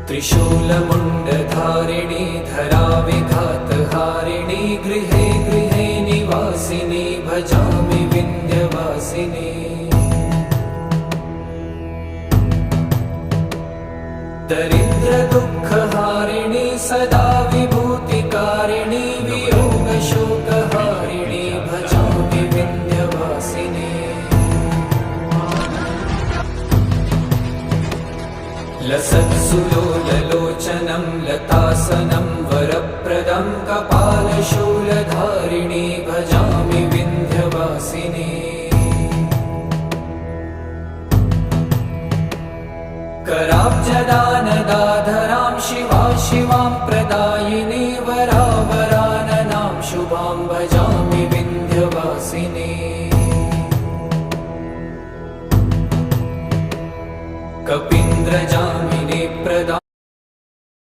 त्रिशूलमुण्डधारिणी धराविघातहारिणी गृहे गृहे निवासिनी भजामि विन्ध्यवासिनी दरिद्रदुःखहारिणी सदा विभूतिकारिणी वियोगशोकहारिणी भजामि विन्ध्यवासिनी लसत्सुलोललोचनं लतासनं वरप्रदं कपालशूलधारिणी भजामि विन्ध्यवासिनी कराब्जदानदाधरां शिवा शिवां प्रदायिनी वरा